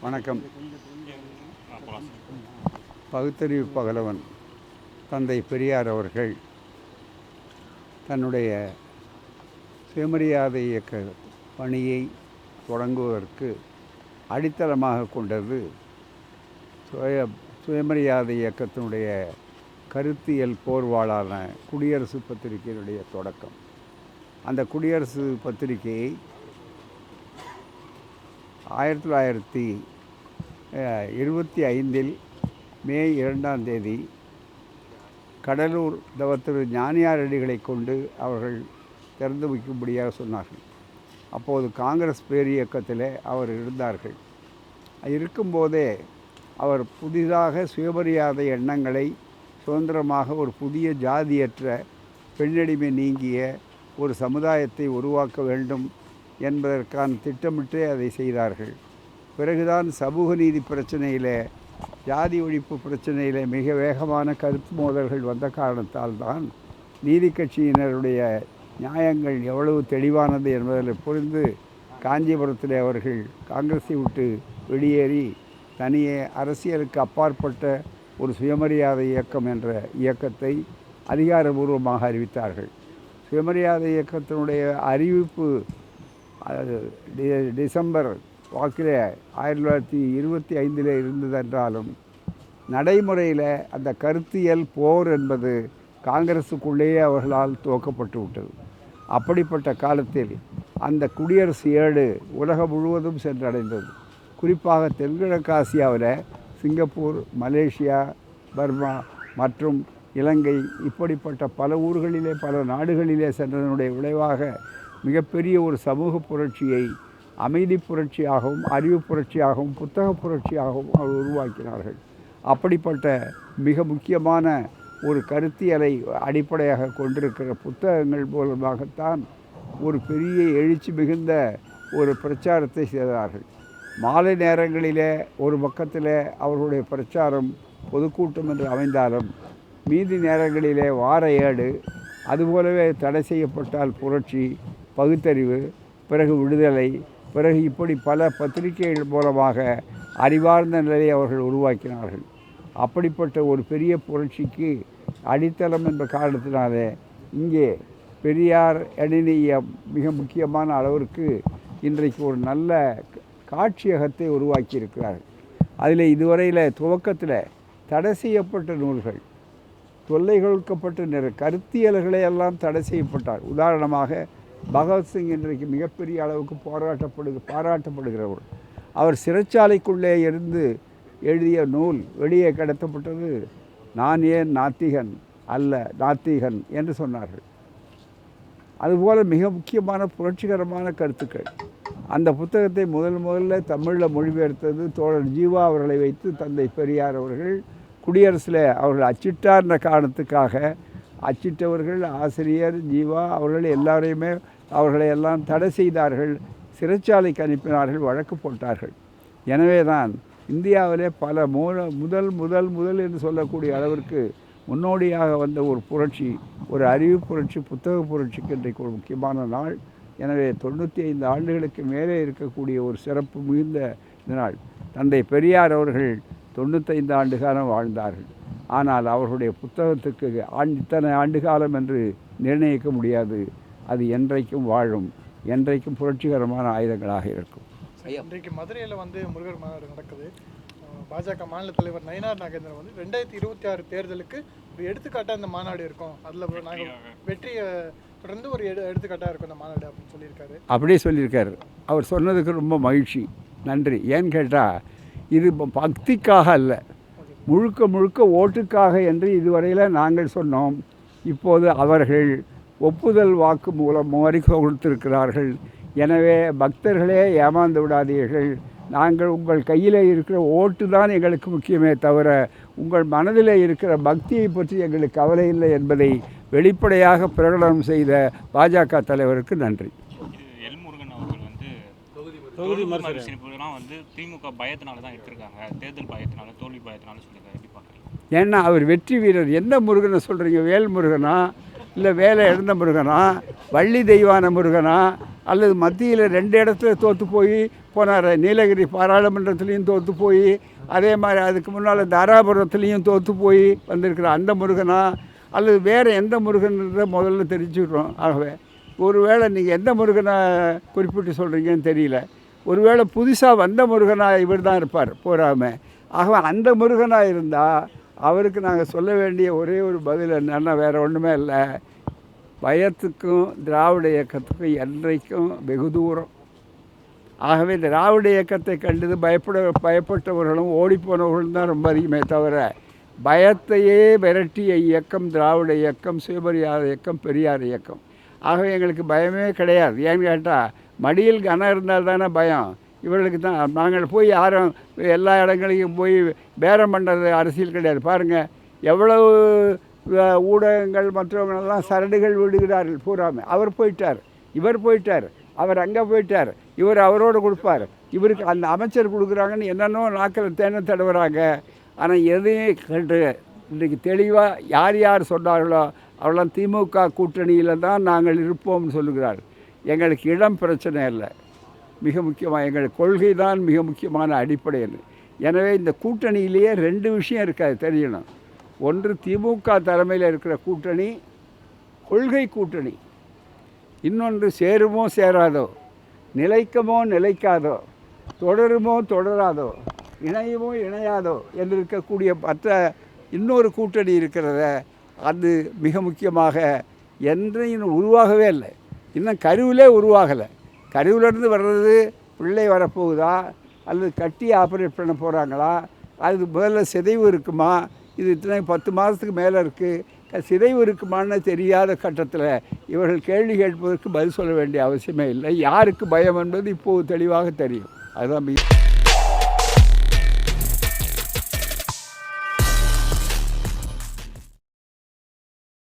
வணக்கம். பகுத்தறிவு பகலவன் தந்தை பெரியார் அவர்கள் தன்னுடைய சுயமரியாதை இயக்க பணியை தொடங்குவதற்கு அடித்தளமாக கொண்டது சுயமரியாதை இயக்கத்தினுடைய கருத்தியல் போர்வாளான குடியரசு பத்திரிகையினுடைய தொடக்கம். அந்த குடியரசு பத்திரிகையை 1925 மே 2 கடலூர் திரு ஞானியார் அடிகளை கொண்டு அவர்கள் திறந்து வைக்கும்படியாக சொன்னார்கள். அப்போது காங்கிரஸ் பேரியக்கத்தில் அவர் இருந்தார்கள். இருக்கும்போதே அவர் புதிதாக சுயமரியாதை எண்ணங்களை சுதந்திரமாக ஒரு புதிய ஜாதியற்ற பெண்ணடிமை நீங்கிய ஒரு சமுதாயத்தை உருவாக்க வேண்டும் என்பதற்கான திட்டமிட்டு அதை செய்தார்கள். பிறகுதான் சமூக நீதி பிரச்சனையில், ஜாதி ஒழிப்பு பிரச்சனையில் மிக வேகமான கருத்து மோதல்கள் வந்த காரணத்தால் தான் நீதி கட்சியினருடைய நியாயங்கள் எவ்வளவு தெளிவானது என்பதில் புரிந்து காஞ்சிபுரத்தில் அவர்கள் காங்கிரஸை விட்டு வெளியேறி தனியே அரசியலுக்கு அப்பாற்பட்ட ஒரு சுயமரியாதை இயக்கம் என்ற இயக்கத்தை அதிகாரபூர்வமாக அறிவித்தார்கள். சுயமரியாதை இயக்கத்தினுடைய அறிவிப்பு டிசம்பர் வாக்கில் 1925 இருந்ததென்றாலும் நடைமுறையில் அந்த கருத்தியல் போர் என்பது காங்கிரஸுக்குள்ளேயே அவர்களால் துவக்கப்பட்டு விட்டது. அப்படிப்பட்ட காலத்தில் அந்த குடியரசு ஏடு உலகம் முழுவதும் சென்றடைந்தது. குறிப்பாக தென்கிழக்காசியாவில் சிங்கப்பூர், மலேசியா, பர்மா மற்றும் இலங்கை இப்படிப்பட்ட பல ஊர்களிலே, பல நாடுகளிலே சென்றதனுடைய விளைவாக மிகப்பெரிய ஒரு சமூக புரட்சியை அமைதி புரட்சியாகவும், அறிவு புரட்சியாகவும், புத்தக புரட்சியாகவும் அவர் உருவாக்கினார்கள். அப்படிப்பட்ட மிக முக்கியமான ஒரு கருத்தியலை அடிப்படையாக கொண்டிருக்கிற புத்தகங்கள் மூலமாகத்தான் ஒரு பெரிய எழுச்சி மிகுந்த ஒரு பிரச்சாரத்தை செய்தார்கள். மாலை நேரங்களிலே ஒரு பக்கத்தில் அவர்களுடைய பிரச்சாரம் பொதுக்கூட்டம் என்று அமைந்தாலும், மீதி நேரங்களிலே வார ஏடு, அதுபோலவே தடை செய்யப்பட்டால் புரட்சி, பகுத்தறிவு, பிறகு விடுதலை, பிறகு இப்படி பல பத்திரிகைகள் மூலமாக அறிவார்ந்த நிலையை அவர்கள் உருவாக்கினார்கள். அப்படிப்பட்ட ஒரு பெரிய புரட்சிக்கு அடித்தளம் என்ற காரணத்தினாலே இங்கே பெரியார் அணியை மிக முக்கியமான அளவிற்கு இன்றைக்கு ஒரு நல்ல காட்சியகத்தை உருவாக்கியிருக்கிறார்கள். அதில் இதுவரையில் துவக்கத்தில் தடை செய்யப்பட்ட நூல்கள், தொல்லை கொடுக்கப்பட்ட கருத்தியல்களை எல்லாம் தடை செய்யப்பட்டார். உதாரணமாக பகத்சிங் இன்றைக்கு மிகப்பெரிய அளவுக்கு பாராட்டப்படுகிறவர். அவர் சிறைச்சாலைக்குள்ளே இருந்து எழுதிய நூல் வெளியே கடத்தப்பட்டது. நான் ஏன் நாத்திகன் அல்ல நாத்திகன் என்று சொன்னார்கள். அதுபோல் மிக முக்கியமான புரட்சிகரமான கருத்துக்கள். அந்த புத்தகத்தை முதல்ல தமிழில் மொழிபெயர்த்தது தோழர் ஜீவா அவர்களை வைத்து தந்தை பெரியார் அவர்கள் குடியரசில் அவர்கள் அச்சிட்டார்ன்ற காரணத்துக்காக அச்சிட்டவர்கள் ஆசிரியர் ஜீவா அவர்கள் எல்லாரையுமே அவர்களை எல்லாம் தடை செய்தார்கள், சிறைச்சாலைக்கு அனுப்பினார்கள், வழக்கு போட்டார்கள். எனவே தான் இந்தியாவிலே பல முதல் என்று சொல்லக்கூடிய அளவிற்கு முன்னோடியாக வந்த ஒரு புரட்சி, ஒரு அறிவு புரட்சி, புத்தக புரட்சிக்கு இன்றைக்கு ஒரு முக்கியமான நாள். எனவே 95 ஆண்டுகளுக்கு மேலே இருக்கக்கூடிய ஒரு சிறப்பு மிகுந்த நாள். தந்தை பெரியார் அவர்கள் 95 ஆண்டு காலம் வாழ்ந்தார்கள். ஆனால் அவர்களுடைய புத்தகத்துக்கு இத்தனை ஆண்டு காலம் என்று நிர்ணயிக்க முடியாது. அது என்றைக்கும் வாழும், என்றைக்கும் புரட்சிகரமான ஆயுதங்களாக இருக்கும். இன்றைக்கு மதுரையில் முருகர் மாநாடு நடக்குது. பாஜக மாநில தலைவர் நயினார் நாகேந்திரன் 2026 தேர்தலுக்கு ஒரு எடுத்துக்காட்டாக இந்த மாநாடு இருக்கும், அதில் நாங்கள் வெற்றியை தொடர்ந்து ஒரு எடுத்துக்காட்டாக இருக்கும் இந்த மாநாடு அப்படின்னு சொல்லியிருக்காரு. அப்படியே சொல்லியிருக்காரு. அவர் சொன்னதுக்கு ரொம்ப மகிழ்ச்சி, நன்றி. ஏன்னு கேட்டால் இது பக்திக்காக அல்ல, முழுக்க ஓட்டுக்காக என்று இதுவரையில் நாங்கள் சொன்னோம். இப்போது அவர்கள் ஒப்புதல் வாக்கு மூலம் கொடுத்திருக்கிறார்கள். எனவே பக்தர்களே ஏமாந்து விடாதீர்கள், நாங்கள் உங்கள் கையில் இருக்கிற ஓட்டு தான் எங்களுக்கு முக்கியமே தவிர உங்கள் மனதில் இருக்கிற பக்தியை பற்றி எங்களுக்கு கவலை இல்லை என்பதை வெளிப்படையாக பிரகடனம் செய்த பாஜக தலைவருக்கு நன்றி. தொகுதி மறுசீரமைப்புலாம் திமுக பயத்தினால தான் எடுத்திருக்காங்க, தேர்தல் பயத்தினால, தோல்வி பயத்தினால சொல்லியிருக்காங்க. எப்படி பார்க்குறீங்க? ஏன்னா அவர் வெற்றி வீரர். எந்த முருகனை சொல்கிறீங்க? வேல் முருகனா, இல்லை வேலை இழந்த முருகனா, வள்ளி தெய்வான முருகனா, அல்லது மத்தியில் 2 இடத்துல தோற்று போய் போனார். நீலகிரி பாராளுமன்றத்துலேயும் தோற்று போய், அதே மாதிரி அதுக்கு முன்னால் தாராபுரத்துலேயும் தோற்று போய் வந்திருக்கிற அந்த முருகனா அல்லது வேறு எந்த முருகன்றதை முதல்ல தெரிஞ்சுக்கிறோம். ஆகவே ஒருவேளை நீங்கள் எந்த முருகனை குறிப்பிட்டு சொல்கிறீங்கன்னு தெரியல. ஒருவேளை புதுசாக வந்த முருகனாக இவர் தான் இருப்பார் போகாமல். ஆகவே அந்த முருகனாக இருந்தால் அவருக்கு நாங்கள் சொல்ல வேண்டிய ஒரே ஒரு பதில் என்னன்னா, வேறு ஒன்றுமே இல்லை, பயத்துக்கும் திராவிட இயக்கத்துக்கும் என்றைக்கும் வெகு தூரம். ஆகவே திராவிட இயக்கத்தை கண்டது பயப்பட்டவர்களும் ஓடிப்போனவர்களும் தான் ரொம்ப அதிகமே தவிர, பயத்தையே விரட்டிய இயக்கம் திராவிட இயக்கம், சுயமரியாத இயக்கம், பெரியார் இயக்கம். ஆகவே எங்களுக்கு பயமே கிடையாது. ஏன்னு கேட்டால் மடியில் கனம் இருந்தால் தானே பயம். இவர்களுக்கு தான் நாங்கள் போய் யாரும் எல்லா இடங்களையும் போய் பேரம் பண்ணுறது அரசியல் கிடையாது. பாருங்கள் எவ்வளவு ஊடகங்கள் மற்றவங்களெல்லாம் சரடுகள் விடுகிறார்கள் பூராமல். அவர் போயிட்டார், இவர் போயிட்டார், அவர் அங்கே போயிட்டார், இவர் அவரோடு கொடுப்பார், இவருக்கு அந்த அமைச்சர் கொடுக்குறாங்கன்னு என்னென்னோ நாக்கில் தேனை தடவுறாங்க. ஆனால் எதையும் கேட்டு இன்றைக்கு தெளிவாக யார் யார் சொன்னார்களோ அவெல்லாம் திமுக கூட்டணியில் தான் நாங்கள் இருப்போம்னு சொல்லுகிறார். எங்களுக்கு இடம் பிரச்சனை இல்லை, மிக முக்கியமாக எங்கள் கொள்கை தான் மிக முக்கியமான அடிப்படைன்னு. எனவே இந்த கூட்டணியிலேயே 2 விஷயம் இருக்காது, தெரியணும். ஒன்று திமுக தலைமையில் இருக்கிற கூட்டணி கொள்கை கூட்டணி, இன்னொன்று சேருமோ சேராதோ, நிலைக்குமோ நிலைக்காதோ, தொடருமோ தொடராதோ, இணையுமோ இணையாதோ என்று இருக்கக்கூடிய மற்ற இன்னொரு கூட்டணி இருக்கிறத. அது மிக முக்கியமாக என்றையும் உருவாகவே இல்லை, இன்னும் கருவிலே உருவாகலை. கருவிலேருந்து வர்றது பிள்ளை வரப்போகுதா அல்லது கட்டி ஆப்ரேட் பண்ண போகிறாங்களா, அது முதல்ல சிதைவு இருக்குமா, இது இத்தனை 10 மாதத்துக்கு மேலே இருக்குது, சிதைவு இருக்குமான்னு தெரியாத கட்டத்தில் இவர்கள் கேள்வி கேட்பதற்கு பதில் சொல்ல வேண்டிய அவசியமே இல்லை. யாருக்கு பயம் என்பது இப்போது தெளிவாக தெரியும். அதுதான்